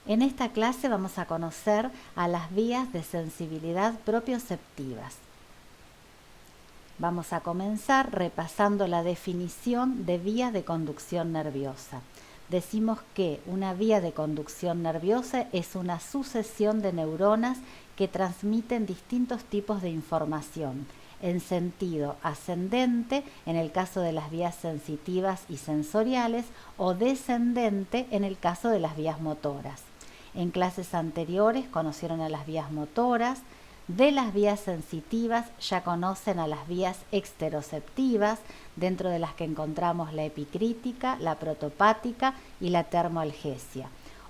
En esta clase vamos a conocer a las vías de sensibilidad propioceptivas. Vamos a comenzar repasando la definición de vías de conducción nerviosa. Decimos que una vía de conducción nerviosa es una sucesión de neuronas que transmiten distintos tipos de información en sentido ascendente en el caso de las vías sensitivas y sensoriales o descendente en el caso de las vías motoras. En clases anteriores conocieron a las vías motoras. De las vías sensitivas ya conocen a las vías exteroceptivas, dentro de las que encontramos la epicrítica, la protopática y la termoalgesia.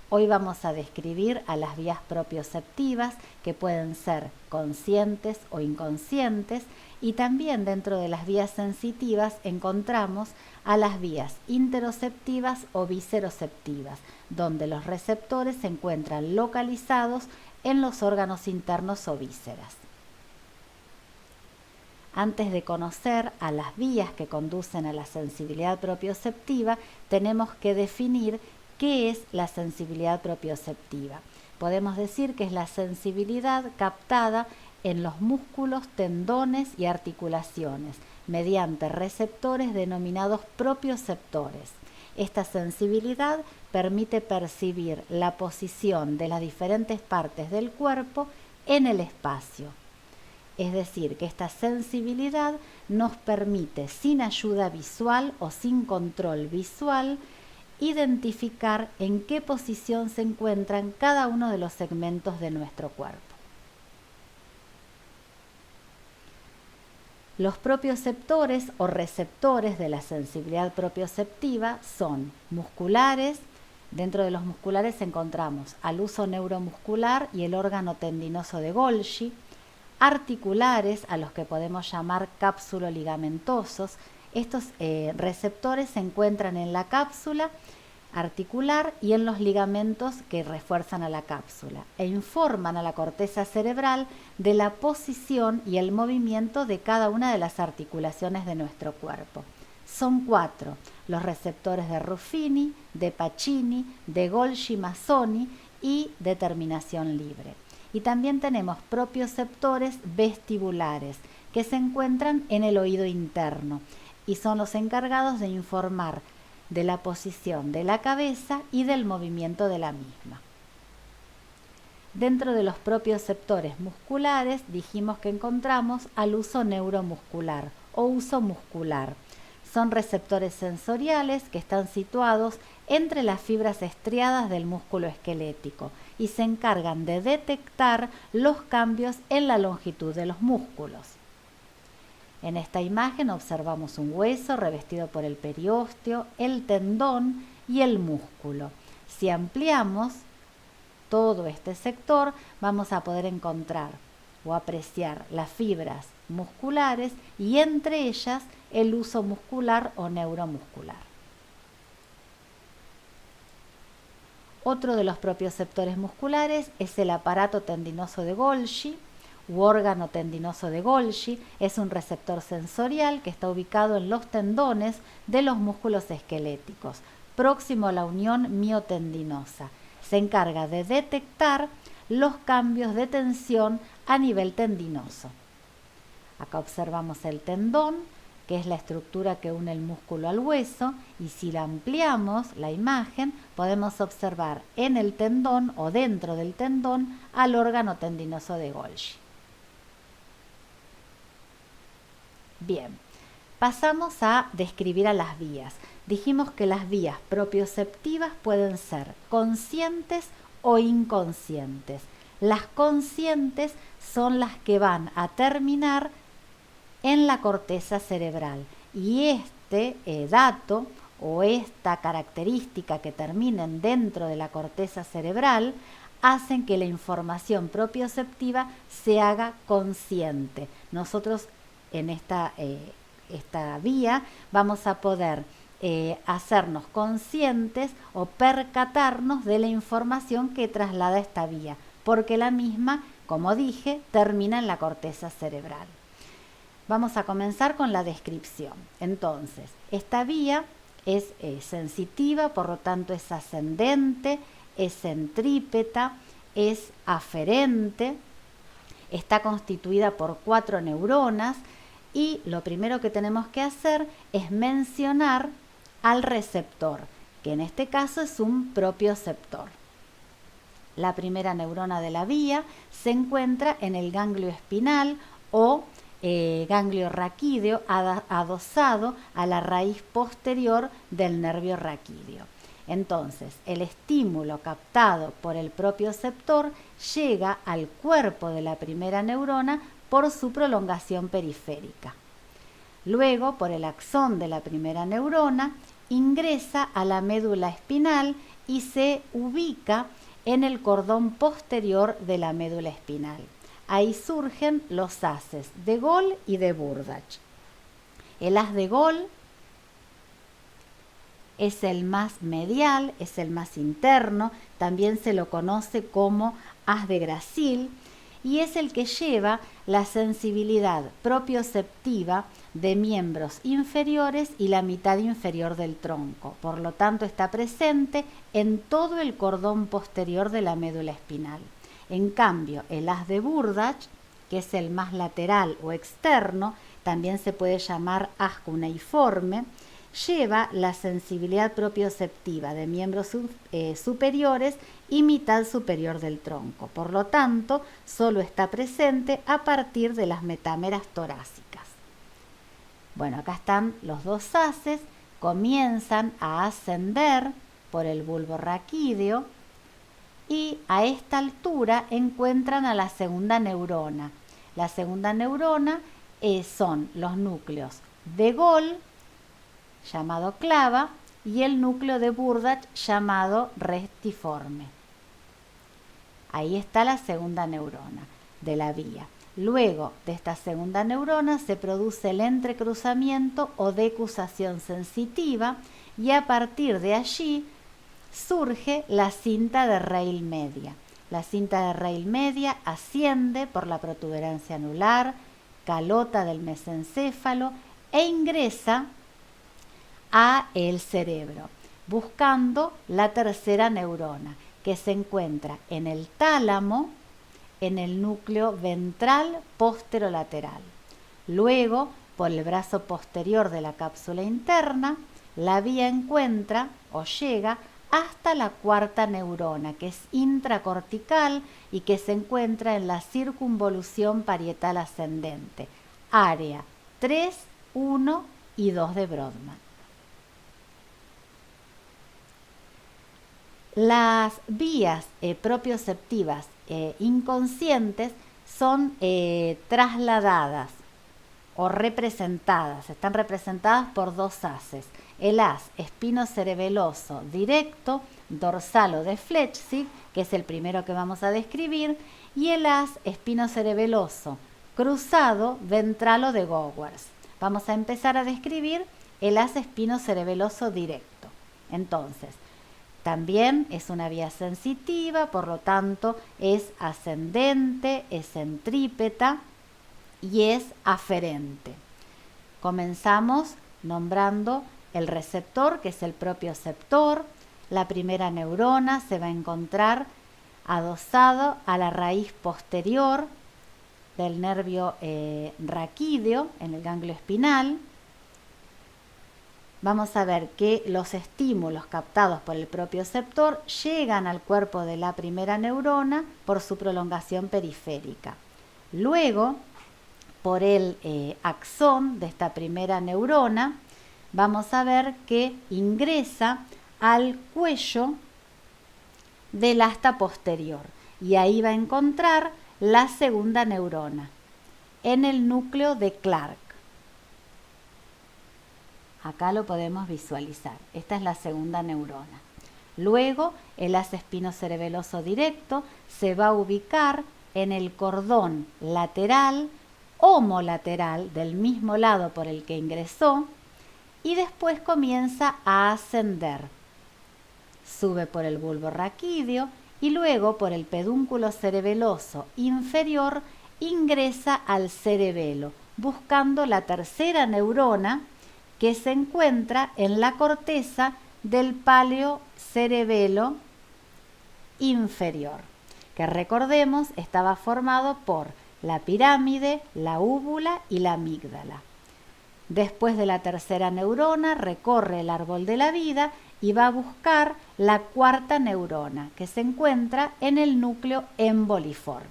Hoy vamos a describir a las vías propioceptivas, que pueden ser conscientes o inconscientes, y también dentro de las vías sensitivas encontramos a las vías interoceptivas o visceroceptivas, donde los receptores se encuentran localizados en los órganos internos o vísceras. Antes de conocer a las vías que conducen a la sensibilidad propioceptiva, tenemos que definir qué es la sensibilidad propioceptiva. Podemos decir que es la sensibilidad captada en los músculos, tendones y articulaciones, mediante receptores denominados propioceptores. Esta sensibilidad permite percibir la posición de las diferentes partes del cuerpo en el espacio. Es decir, que esta sensibilidad nos permite, sin ayuda visual o sin control visual, identificar en qué posición se encuentran cada uno de los segmentos de nuestro cuerpo. Los propioceptores o receptores de la sensibilidad propioceptiva son musculares. Dentro de los musculares encontramos al huso neuromuscular y el órgano tendinoso de Golgi, articulares, a los que podemos llamar cápsulo-ligamentosos. Estos receptores se encuentran en la cápsula articular y en los ligamentos que refuerzan a la cápsula e informan a la corteza cerebral de la posición y el movimiento de cada una de las articulaciones de nuestro cuerpo. Son 4 los receptores de Ruffini, de Pacini, de Golgi-Mazzoni y de terminación libre. Y también tenemos propioceptores vestibulares que se encuentran en el oído interno y son los encargados de informar de la posición de la cabeza y del movimiento de la misma. Dentro de los propioceptores musculares dijimos que encontramos al huso neuromuscular o huso muscular. Son receptores sensoriales que están situados entre las fibras estriadas del músculo esquelético y se encargan de detectar los cambios en la longitud de los músculos. En esta imagen observamos un hueso revestido por el periósteo, el tendón y el músculo. Si ampliamos todo este sector, vamos a poder encontrar o apreciar las fibras musculares y entre ellas el huso muscular o neuromuscular. Otro de los propioceptores musculares es el aparato tendinoso de Golgi u órgano tendinoso de Golgi. Es un receptor sensorial que está ubicado en los tendones de los músculos esqueléticos, próximo a la unión miotendinosa. Se encarga de detectar los cambios de tensión a nivel tendinoso. Acá observamos el tendón, que es la estructura que une el músculo al hueso, y si la ampliamos la imagen, podemos observar en el tendón o dentro del tendón al órgano tendinoso de Golgi. Bien, pasamos a describir a las vías. Dijimos que las vías propioceptivas pueden ser conscientes o inconscientes. Las conscientes son las que van a terminar en la corteza cerebral y este dato o esta característica que terminen dentro de la corteza cerebral hacen que la información propioceptiva se haga consciente. Nosotros en esta vía vamos a poder hacernos conscientes o percatarnos de la información que traslada esta vía, porque la misma, como dije, termina en la corteza cerebral. Vamos a comenzar con la descripción. Entonces, esta vía es sensitiva, por lo tanto es ascendente es centrípeta, es aferente, está constituida por 4 neuronas y lo primero que tenemos que hacer es mencionar al receptor, que en este caso es un propioceptor. La primera neurona de la vía se encuentra en el ganglio espinal o ganglio raquídeo adosado a la raíz posterior del nervio raquídeo. Entonces, el estímulo captado por el propioceptor llega al cuerpo de la primera neurona por su prolongación periférica. Luego, por el axón de la primera neurona, ingresa a la médula espinal y se ubica en el cordón posterior de la médula espinal. Ahí surgen los haces de Gol y de Burdach. El haz de Gol es el más medial, es el más interno, también se lo conoce como haz de Gracil y es el que lleva la sensibilidad propioceptiva de miembros inferiores y la mitad inferior del tronco. Por lo tanto, está presente en todo el cordón posterior de la médula espinal. En cambio, el haz de Burdach, que es el más lateral o externo, también se puede llamar haz cuneiforme, lleva la sensibilidad propioceptiva de miembros superiores y mitad superior del tronco. Por lo tanto, solo está presente a partir de las metameras torácicas. Bueno, acá están los dos haces, comienzan a ascender por el bulbo raquídeo y a esta altura encuentran a la segunda neurona. La segunda neurona son los núcleos de Gol, llamado clava, y el núcleo de Burdach, llamado restiforme. Ahí está la segunda neurona de la vía. Luego de esta segunda neurona se produce el entrecruzamiento o decusación sensitiva y a partir de allí surge la cinta de Reil media. La cinta de Reil media asciende por la protuberancia anular, calota del mesencéfalo e ingresa a el cerebro, buscando la tercera neurona, que se encuentra en el tálamo, en el núcleo ventral posterolateral. Luego, por el brazo posterior de la cápsula interna, la vía encuentra o llega hasta la cuarta neurona, que es intracortical y que se encuentra en la circunvolución parietal ascendente, área 3, 1 y 2 de Brodmann. Las vías propioceptivas inconscientes son trasladadas o representadas, están representadas por dos haces. El haz espinocerebeloso directo, dorsal o de Flechsig, que es el primero que vamos a describir, y el haz espinocerebeloso cruzado, ventral o de Gowers. Vamos a empezar a describir el haz espinocerebeloso directo. Entonces, también es una vía sensitiva, por lo tanto es ascendente, es centrípeta y es aferente. Comenzamos nombrando el receptor, que es el propioceptor. La primera neurona se va a encontrar adosado a la raíz posterior del nervio raquídeo en el ganglio espinal. Vamos a ver que los estímulos captados por el propioceptor llegan al cuerpo de la primera neurona por su prolongación periférica. Luego, por el axón de esta primera neurona, vamos a ver que ingresa al cuello del asta posterior y ahí va a encontrar la segunda neurona en el núcleo de Clark. Acá lo podemos visualizar. Esta es la segunda neurona. Luego, el haz espinocerebeloso directo se va a ubicar en el cordón lateral, homolateral, del mismo lado por el que ingresó, y después comienza a ascender. Sube por el bulbo raquídeo y luego por el pedúnculo cerebeloso inferior ingresa al cerebelo, buscando la tercera neurona que se encuentra en la corteza del paleocerebelo inferior, que recordemos estaba formado por la pirámide, la úvula y la amígdala. Después de la tercera neurona recorre el árbol de la vida y va a buscar la cuarta neurona, que se encuentra en el núcleo emboliforme.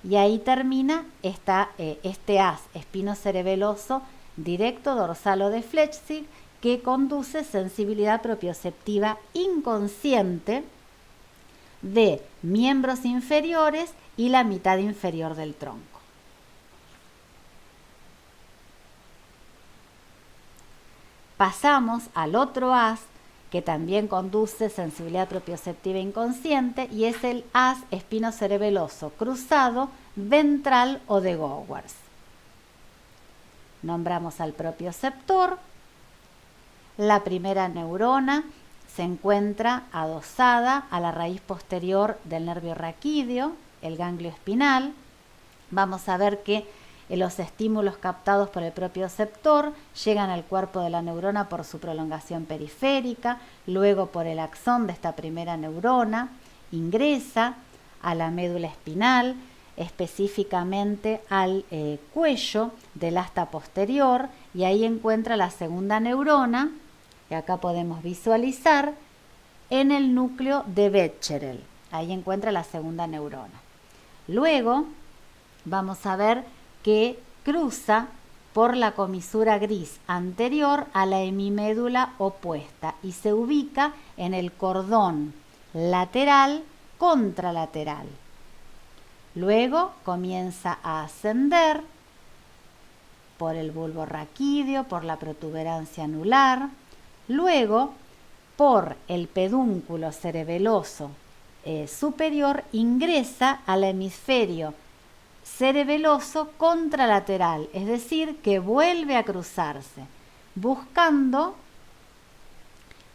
Y ahí termina este haz espinocerebeloso directo dorsal o de Flechsig, que conduce sensibilidad propioceptiva inconsciente de miembros inferiores y la mitad inferior del tronco. Pasamos al otro haz que también conduce sensibilidad propioceptiva inconsciente y es el haz espinocerebeloso cruzado ventral o de Gowers. Nombramos al propioceptor. La primera neurona se encuentra adosada a la raíz posterior del nervio raquídeo, el ganglio espinal. Vamos a ver que los estímulos captados por el propioceptor llegan al cuerpo de la neurona por su prolongación periférica, luego por el axón de esta primera neurona, ingresa a la médula espinal, específicamente al cuello del asta posterior, y ahí encuentra la segunda neurona, que acá podemos visualizar, en el núcleo de Becherel. Ahí encuentra la segunda neurona. Luego vamos a ver que cruza por la comisura gris anterior a la hemimédula opuesta y se ubica en el cordón lateral contralateral. Luego comienza a ascender por el bulbo raquídeo, por la protuberancia anular, luego por el pedúnculo cerebeloso superior ingresa al hemisferio cerebeloso contralateral, es decir, que vuelve a cruzarse, buscando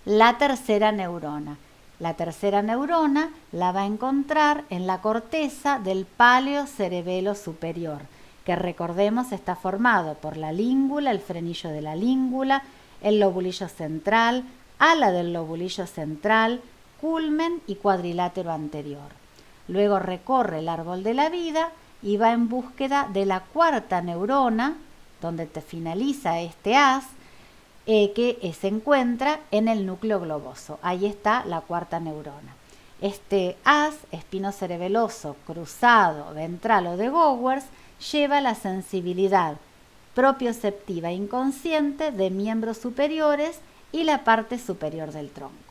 la tercera neurona. La tercera neurona la va a encontrar en la corteza del páleo cerebelo superior, que recordemos está formado por la língula, el frenillo de la língula, el lobulillo central, ala del lobulillo central, culmen y cuadrilátero anterior. Luego recorre el árbol de la vida y va en búsqueda de la cuarta neurona, donde finaliza este haz, que se encuentra en el núcleo globoso. Ahí está la cuarta neurona. Este haz espinocerebeloso cruzado ventral o de Gowers lleva la sensibilidad propioceptiva inconsciente de miembros superiores y la parte superior del tronco.